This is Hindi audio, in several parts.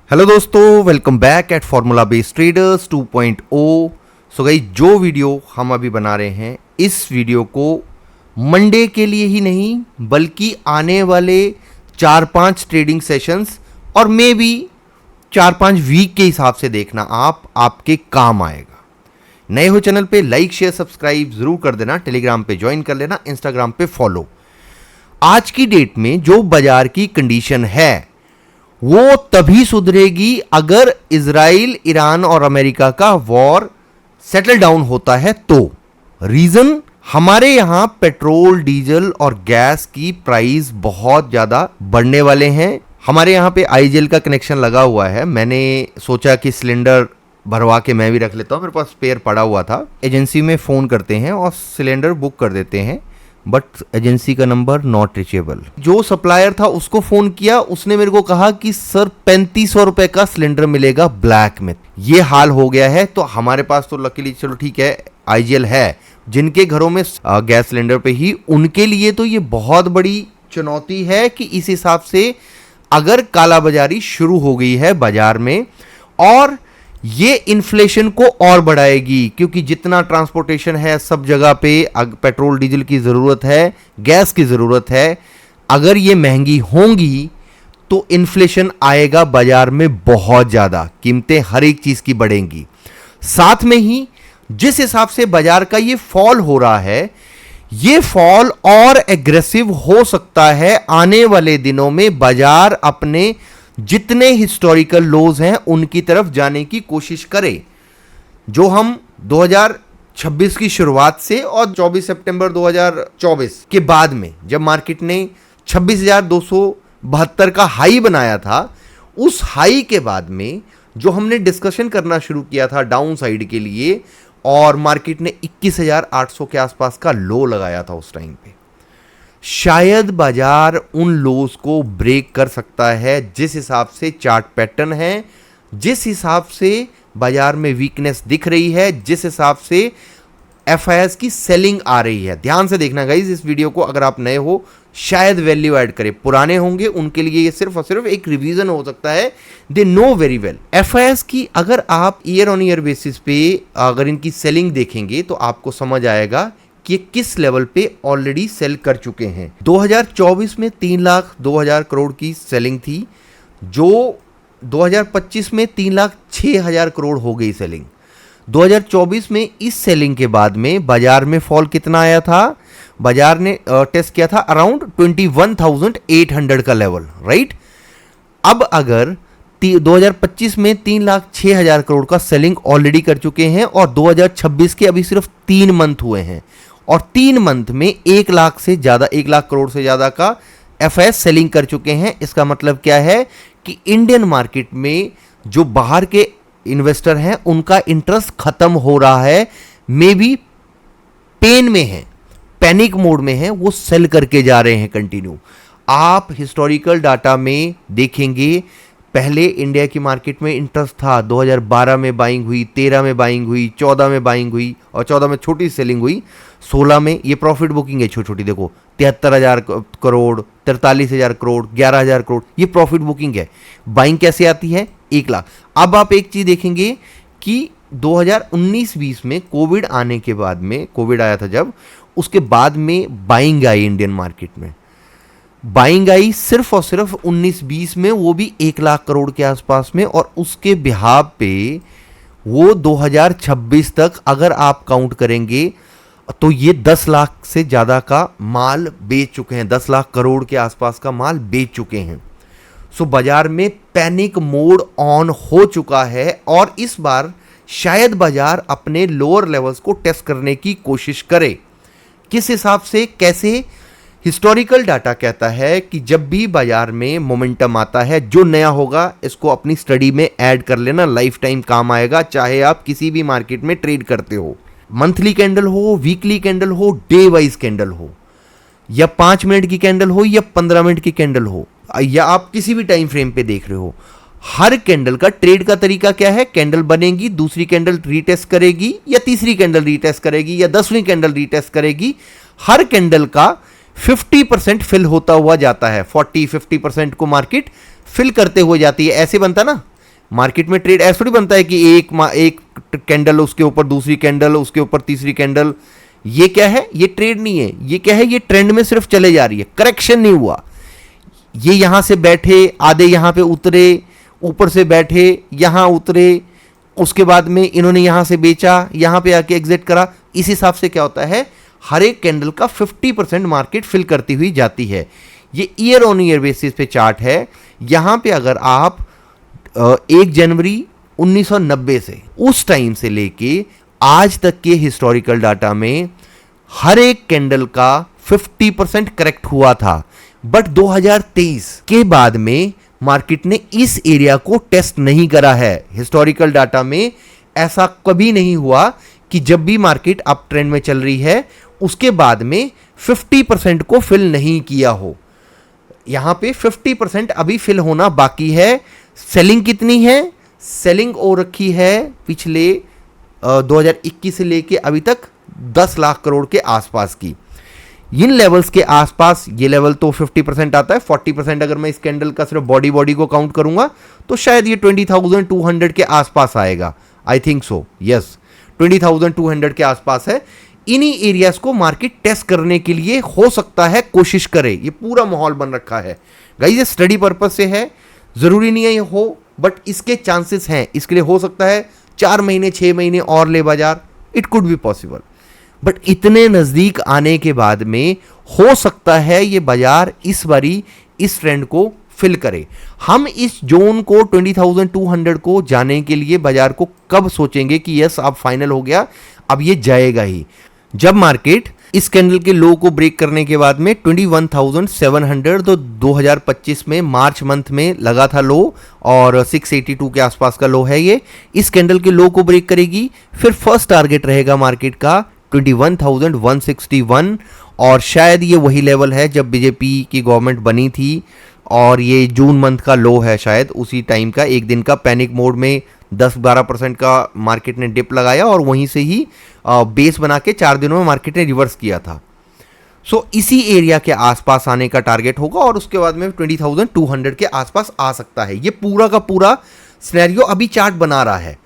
हेलो दोस्तों, welcome back at formula based traders 2.0। So guys, जो वीडियो हम अभी बना रहे हैं, इस वीडियो को मंडे के लिए ही नहीं बल्कि आने वाले 4-5 ट्रेडिंग सेशंस और मे बी 4-5 वीक के हिसाब से देखना, आपके काम आएगा। नए हो चैनल पे लाइक शेयर सब्सक्राइब जरूर कर देना, टेलीग्राम पे ज्वाइन कर लेना, इंस्टाग्राम पे फॉलो। आज की डेट में जो बाजार की कंडीशन है वो तभी सुधरेगी अगर इजराइल, ईरान और अमेरिका का वॉर सेटल डाउन होता है तो। रीजन, हमारे यहां पेट्रोल, डीजल और गैस की प्राइस बहुत ज्यादा बढ़ने वाले हैं। हमारे यहां पे आईजीएल का कनेक्शन लगा हुआ है। मैंने सोचा कि सिलेंडर भरवा के मैं भी रख लेता हूं, मेरे पास स्पेयर पड़ा हुआ था। एजेंसी में फोन करते हैं और सिलेंडर बुक कर देते हैं, बट एजेंसी का नंबर नॉट रीचेबल। जो सप्लायर था उसको फोन किया, उसने मेरे को कहा कि सर 3500 रुपए का सिलेंडर मिलेगा ब्लैक में। ये हाल हो गया है। तो हमारे पास तो लकीली चलो ठीक है आईजीएल है, जिनके घरों में गैस सिलेंडर पे ही, उनके लिए तो ये बहुत बड़ी चुनौती है कि इस हिसाब से अगर कालाबाजारी शुरू हो गई है बाजार में, और ये इन्फ्लेशन को और बढ़ाएगी, क्योंकि जितना ट्रांसपोर्टेशन है सब जगह पे पेट्रोल डीजल की ज़रूरत है, गैस की ज़रूरत है। अगर ये महंगी होंगी तो इन्फ्लेशन आएगा बाजार में बहुत ज़्यादा, कीमतें हर एक चीज़ की बढ़ेंगी। साथ में ही जिस हिसाब से बाजार का ये फॉल हो रहा है, ये फॉल और एग्रेसिव हो सकता है। आने वाले दिनों में बाजार अपने जितने हिस्टोरिकल लोज हैं उनकी तरफ जाने की कोशिश करे, जो हम 2026 की शुरुआत से और 24 सितंबर 2024 के बाद में जब मार्केट ने 26,272 का हाई बनाया था, उस हाई के बाद में जो हमने डिस्कशन करना शुरू किया था डाउन साइड के लिए, और मार्केट ने 21,800 के आसपास का लो लगाया था उस टाइम पे, शायद बाजार उन लोस को ब्रेक कर सकता है। जिस हिसाब से चार्ट पैटर्न है, जिस हिसाब से बाजार में वीकनेस दिख रही है, जिस हिसाब से एफआईएस की सेलिंग आ रही है। ध्यान से देखना गाइज इस वीडियो को, अगर आप नए हो शायद वैल्यू ऐड करे, पुराने होंगे उनके लिए ये सिर्फ और सिर्फ एक रिवीजन हो सकता है। They know very well FIS की। अगर आप ईयर ऑन ईयर बेसिस पे अगर इनकी सेलिंग देखेंगे तो आपको समझ आएगा कि किस लेवल पे ऑलरेडी सेल कर चुके हैं। 2024 में 3,02,000 करोड़ की सेलिंग थी, जो 2025 में 3,06,000 करोड़ हो गई सेलिंग। 2024 में इस सेलिंग के बाद में बाजार में फॉल कितना आया था? बाजार ने टेस्ट किया था अराउंड 21,800 का लेवल, राइट। अब अगर 2025 में 3,06,000 करोड़ का सेलिंग ऑलरेडी कर चुके हैं, और 2026 के अभी सिर्फ 3 मंथ हुए हैं, और 3 मंथ में 1 लाख से ज्यादा, 1 लाख करोड़ से ज्यादा का एफआईएस सेलिंग कर चुके हैं। इसका मतलब क्या है कि इंडियन मार्केट में जो बाहर के इन्वेस्टर हैं उनका इंटरेस्ट खत्म हो रहा है, मे बी पेन में है, पैनिक मोड में है, वो सेल करके जा रहे हैं कंटिन्यू। आप हिस्टोरिकल डाटा में देखेंगे, पहले इंडिया की मार्केट में इंटरेस्ट था, 2012 में बाइंग हुई, 13 में बाइंग हुई, 14 में बाइंग हुई, और 14 में छोटी सेलिंग हुई, 16 में ये प्रॉफिट बुकिंग है छोटी छोटी, देखो 73,000 करोड़, 43,000 करोड़, 11,000 करोड़, ये प्रॉफिट बुकिंग है। बाइंग कैसे आती है? 1 लाख। अब आप एक चीज देखेंगे कि 2019-20 में कोविड आने के बाद में, कोविड आया था जब, उसके बाद में बाइंग आई इंडियन मार्केट में। बाइंग आई सिर्फ और सिर्फ 19-20 में, वो भी 1 लाख करोड़ के आसपास में, और उसके बिहाव पे वो 2026 तक अगर आप काउंट करेंगे तो ये 10 लाख से ज्यादा का माल बेच चुके हैं, 10 लाख करोड़ के आसपास का माल बेच चुके हैं। सो बाजार में पैनिक मोड ऑन हो चुका है, और इस बार शायद बाजार अपने लोअर लेवल्स को टेस्ट करने की कोशिश करे। किस हिसाब से, कैसे? हिस्टोरिकल डाटा कहता है कि जब भी बाजार में मोमेंटम आता है, जो नया होगा इसको अपनी स्टडी में ऐड कर लेना, लाइफ टाइम काम आएगा, चाहे आप किसी भी मार्केट में ट्रेड करते हो। मंथली कैंडल हो, वीकली कैंडल हो, डे वाइज कैंडल हो, या 5 मिनट की कैंडल हो, या 15 मिनट की कैंडल हो, या आप किसी भी टाइम फ्रेम पे देख रहे हो, हर कैंडल का ट्रेड का तरीका क्या है? कैंडल बनेगी, दूसरी कैंडल रीटेस्ट करेगी, या तीसरी कैंडल रीटेस्ट करेगी, या 10वीं कैंडल रीटेस्ट करेगी। हर कैंडल का 50% फिल होता हुआ जाता है, 40-50% को मार्केट फिल करते हुए जाती है। ऐसे बनता ना मार्केट में ट्रेड ऐसा थोड़ी बनता है कि एक कैंडल उसके ऊपर दूसरी कैंडल उसके ऊपर तीसरी कैंडल। ये क्या है, ये ट्रेड नहीं है, ये क्या है, ये ट्रेंड में सिर्फ चले जा रही है, करेक्शन नहीं हुआ। ये यहां से बैठे, आधे यहां पे उतरे, ऊपर से बैठे, यहां उतरे, उसके बाद में इन्होंने यहां से बेचा, यहां पे आके एग्जिट करा। इस हिसाब से क्या होता है, हर एक कैंडल का 50% मार्केट फिल करती हुई जाती है। ये ईयर ऑन ईयर बेसिस पे चार्ट है। यहां पे अगर आप 1 जनवरी 1990 से उस टाइम से लेके आज तक के हिस्टोरिकल डाटा में हर एक कैंडल का 50% करेक्ट हुआ था। बट 2023 के बाद में मार्केट ने इस एरिया को टेस्ट नहीं करा है। हिस्टोरिकल डाटा में ऐसा कभी नहीं हुआ कि जब भी मार्केट अप ट्रेंड में चल रही है उसके बाद में 50% को फिल नहीं किया हो। यहां पे 50% अभी फिल होना बाकी है। सेलिंग कितनी है, सेलिंग हो रखी है पिछले 2021 से लेके अभी तक 10 लाख करोड़ के आसपास की। इन लेवल्स के आसपास ये लेवल तो 50% आता है। 40% अगर मैं इस कैंडल का सिर्फ बॉडी को काउंट करूंगा तो शायद ये 20,200 के आसपास आएगा। आई थिंक सो, यस 20,200 के आसपास है। इन्हीं एरियाज को मार्केट टेस्ट करने के लिए हो सकता है कोशिश करे। ये पूरा माहौल बन रखा है गाइस, ये स्टडी पर्पज से है, जरूरी नहीं है ये हो, बट इसके चांसेस हैं। इसके लिए हो सकता है 4 महीने 6 महीने और ले बाजार, it could be possible. But इतने नजदीक आने के बाद में हो सकता है ये बाजार इस बारी इस ट्रेंड को फिल करे। हम इस जोन को 20,200 को जाने के लिए बाजार को कब सोचेंगे कि यस अब फाइनल हो गया, अब ये जाएगा ही, जब मार्केट इस कैंडल के लो को ब्रेक करने के बाद में 21,700 तो 2025 में मार्च मंथ में लगा था लो और 682 के आसपास का लो है ये। इस कैंडल के लो को ब्रेक करेगी, फिर फर्स्ट टारगेट रहेगा मार्केट का 21,161 और शायद ये वही लेवल है जब बीजेपी की गवर्नमेंट बनी थी और ये जून मंथ का लो है शायद उसी टाइम का। एक दिन का पैनिक मोड में 10-12% का मार्केट ने डिप लगाया और वहीं से ही बेस बना के 4 दिनों में मार्केट ने रिवर्स किया था। सो इसी एरिया के आसपास आने का टारगेट होगा और उसके बाद में 20,200 के आसपास आ सकता है। ये पूरा का पूरा सिनेरियो अभी चार्ट बना रहा है।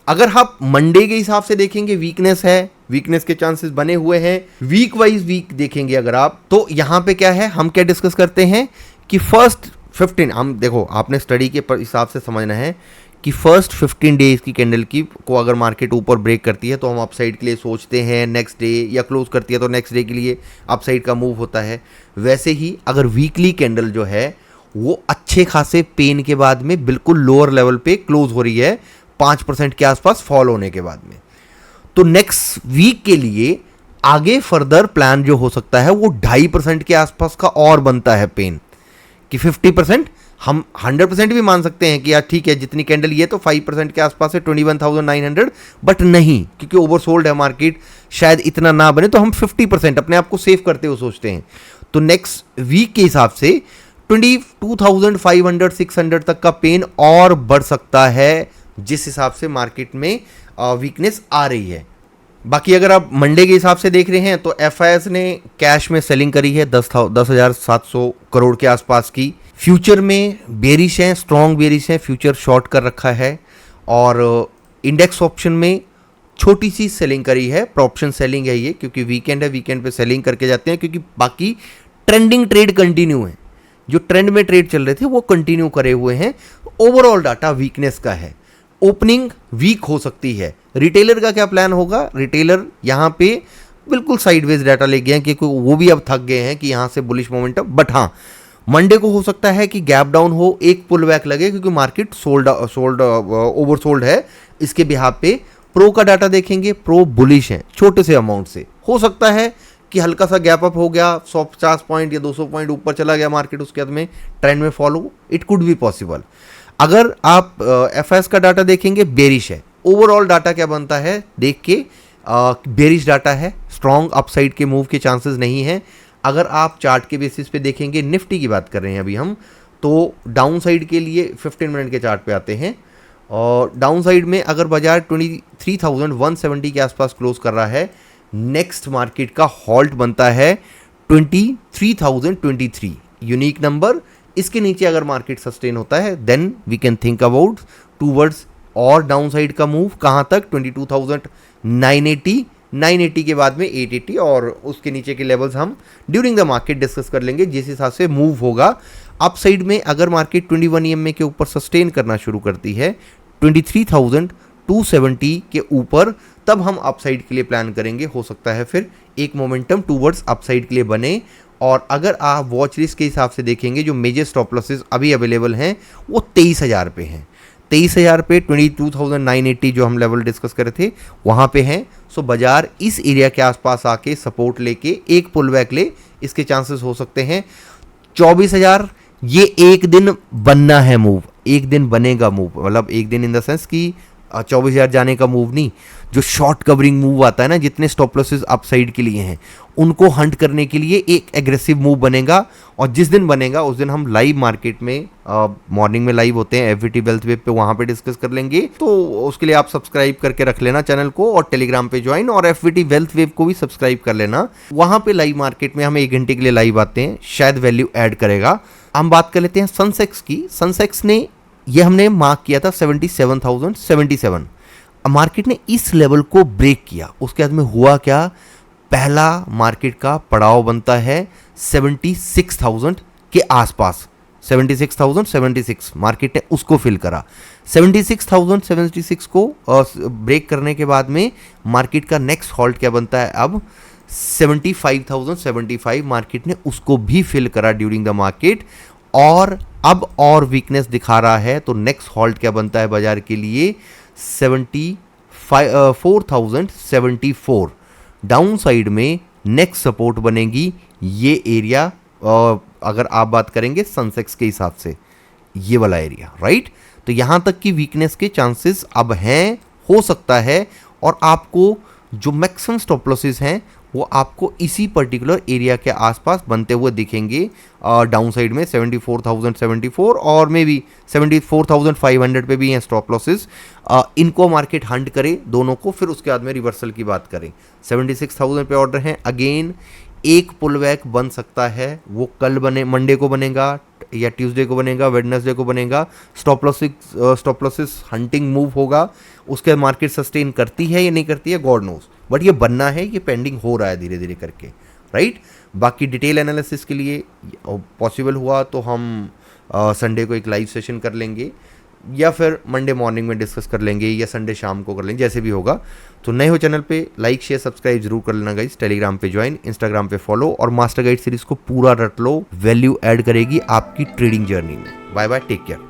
अगर आप मंडे के हिसाब से देखेंगे वीकनेस है, वीकनेस के चांसेस बने हुए हैं। वीक वाइज वीक देखेंगे अगर आप, तो यहां पे क्या है, हम क्या डिस्कस करते हैं कि फर्स्ट 15, हम देखो आपने स्टडी के हिसाब से समझना है कि फर्स्ट 15 डेज की कैंडल की को अगर मार्केट ऊपर ब्रेक करती है तो हम अपसाइड के लिए सोचते हैं नेक्स्ट डे, या क्लोज करती है तो नेक्स्ट डे के लिए अपसाइड का मूव होता है। वैसे ही अगर वीकली कैंडल जो है वो अच्छे खासे पेन के बाद में बिल्कुल लोअर लेवल पे क्लोज हो रही है 5% के आसपास फॉल होने के बाद में, तो नेक्स्ट वीक के लिए आगे फर्दर प्लान जो हो सकता है वो 2.5% के आसपास का और बनता है पेन कि 50%। हम 100% भी मान सकते हैं कि यार ठीक है जितनी कैंडल ये तो 5% के आसपास है 21,900, बट नहीं, क्योंकि ओवरसोल्ड है मार्केट, शायद इतना ना बने, तो हम 50% अपने आप को सेव करते हुए सोचते हैं। तो नेक्स्ट वीक के हिसाब से 22,500-600 तक का पेन और बढ़ सकता है जिस हिसाब से मार्केट में वीकनेस आ रही है। बाकी अगर आप मंडे के हिसाब से देख रहे हैं तो एफआईएस ने कैश में सेलिंग करी है 10,700 करोड़ के आसपास की। फ्यूचर में बेरिश है, स्ट्रॉन्ग बेरिश है, फ्यूचर शॉर्ट कर रखा है और इंडेक्स ऑप्शन में छोटी सी सेलिंग करी है, प्रॉप्शन सेलिंग है ये, क्योंकि वीकेंड है, वीकेंड पे सेलिंग करके जाते हैं क्योंकि बाकी ट्रेंडिंग ट्रेड कंटिन्यू है, जो ट्रेंड में ट्रेड चल रहे थे वो कंटिन्यू करे हुए हैं। ओवरऑल डाटा वीकनेस का है, ओपनिंग वीक हो सकती है। रिटेलर का क्या प्लान होगा, रिटेलर यहाँ पे बिल्कुल साइडवेज डाटा ले गए हैं क्योंकि वो भी अब थक गए हैं कि यहाँ से बुलिश मोमेंटम। बट हाँ, मंडे को हो सकता है कि गैप डाउन हो, एक पुल बैक लगे क्योंकि मार्केट ओवरसोल्ड है। इसके बिहाफ पे प्रो का डाटा देखेंगे, प्रो बुलिश है छोटे से अमाउंट से। हो सकता है कि हल्का सा गैप अप हो गया, 150 पॉइंट या 200 पॉइंट ऊपर चला गया मार्केट, उसके बाद में ट्रेंड में follow, it could be possible. अगर आप एफएस का डाटा देखेंगे बेरिश है। ओवरऑल डाटा क्या बनता है देख के बेरिश डाटा है, स्ट्रॉन्ग अपसाइड के मूव के चांसेस नहीं है। अगर आप चार्ट के बेसिस पे देखेंगे, निफ्टी की बात कर रहे हैं अभी हम, तो डाउन साइड के लिए 15 मिनट के चार्ट पे आते हैं और डाउन साइड में अगर बाजार 23,170 के आसपास क्लोज कर रहा है, नेक्स्ट मार्केट का हॉल्ट बनता है 23,023 यूनिक नंबर। इसके नीचे अगर मार्केट सस्टेन होता है then we can think about towards और डाउन साइड का मूव कहाँ तक 22,980, 980 के बाद में 880 और उसके नीचे के लेवल्स हम ड्यूरिंग द मार्केट डिस्कस कर लेंगे जिस हिसाब से मूव होगा। अप साइड में अगर मार्केट 21 EMA के ऊपर सस्टेन करना शुरू करती है 23,270 के ऊपर, तब हम अपसाइड के लिए प्लान करेंगे। हो सकता है फिर एक मोमेंटम टूवर्ड्स अपसाइड के लिए बने। और अगर आप वॉच लिस्ट के हिसाब से देखेंगे जो मेजर स्टॉप लॉसेस अभी अवेलेबल हैं वो 23,000 पे हैं। 23,000 पे 22,980 जो हम लेवल डिस्कस करे थे वहाँ पे हैं। सो बाजार इस एरिया के आसपास आके सपोर्ट लेके एक पुल बैक ले, इसके चांसेस हो सकते हैं। 24,000 ये एक दिन बनना है मूव, एक दिन बनेगा मूव, मतलब एक दिन इन द सेंस कि 24,000 जाने का मूव नहीं, जो शॉर्ट कवरिंग मूव आता है ना, जितने स्टॉप लॉसेस अपसाइड के लिए हैं उनको हंट करने के लिए एक एग्रेसिव मूव बनेगा। और जिस दिन बनेगा उस दिन हम लाइव मार्केट में मॉर्निंग में लाइव होते हैं एफवीटी वेल्थ वेब पे, वहां पे डिस्कस कर लेंगे। तो उसके लिए आप सब्सक्राइब करके रख लेना चैनल को और टेलीग्राम पे ज्वाइन, और एफवीटी वेल्थ वेब को भी सब्सक्राइब कर लेना। वहां पे लाइव मार्केट में हम 1 घंटे के लिए लाइव आते हैं, शायद वैल्यू ऐड करेगा। हम बात कर लेते हैं सनसेक्स की। सनसेक्स ने ये हमने मार्क किया था 77,077। मार्केट ने इस लेवल को ब्रेक किया, उसके बाद में हुआ क्या, पहला मार्केट का पड़ाव बनता है 76,000 के आसपास। 76,076 मार्केट ने उसको फिल करा। 76,076 को ब्रेक करने के बाद में मार्केट का नेक्स्ट हॉल्ट क्या बनता है, अब 75,075 मार्केट ने उसको भी फिल करा ड्यूरिंग द मार्केट। और अब और वीकनेस दिखा रहा है तो नेक्स्ट हॉल्ट क्या बनता है बाजार के लिए, 74,074। डाउन साइड में नेक्स्ट सपोर्ट बनेगी ये एरिया, अगर आप बात करेंगे सनसेक्स के हिसाब से ये वाला एरिया, राइट। तो यहां तक की वीकनेस के चांसेस अब हैं, हो सकता है। और आपको जो मैक्सिमम स्टॉप लॉसेस हैं वो आपको इसी पर्टिकुलर एरिया के आसपास बनते हुए दिखेंगे। डाउन साइड में 74,074 और मे बी 74,500 पे भी हैं स्टॉप लॉसेस। इनको मार्केट हंट करे दोनों को, फिर उसके बाद में रिवर्सल की बात करें। 76,000 पे ऑर्डर हैं। अगेन एक पुल बैक बन सकता है, वो कल बने, मंडे को बनेगा या ट्यूसडे को बनेगा, वेडनेसडे को बनेगा। स्टॉप लॉसेस हंटिंग मूव होगा। उसके मार्केट सस्टेन करती है या नहीं करती है गॉड नोज, बट ये बनना है, ये पेंडिंग हो रहा है धीरे धीरे करके, राइट। बाकी डिटेल एनालिसिस के लिए पॉसिबल हुआ तो हम संडे को एक लाइव सेशन कर लेंगे या फिर मंडे मॉर्निंग में डिस्कस कर लेंगे या संडे शाम को कर लेंगे, जैसे भी होगा। तो नए हो चैनल पे लाइक शेयर सब्सक्राइब जरूर कर लेना गाइस। टेलीग्राम पे ज्वाइन, इंस्टाग्राम पे फॉलो और मास्टर गाइड सीरीज को पूरा रट लो, वैल्यू ऐड करेगी आपकी ट्रेडिंग जर्नी में। Bye bye, take care.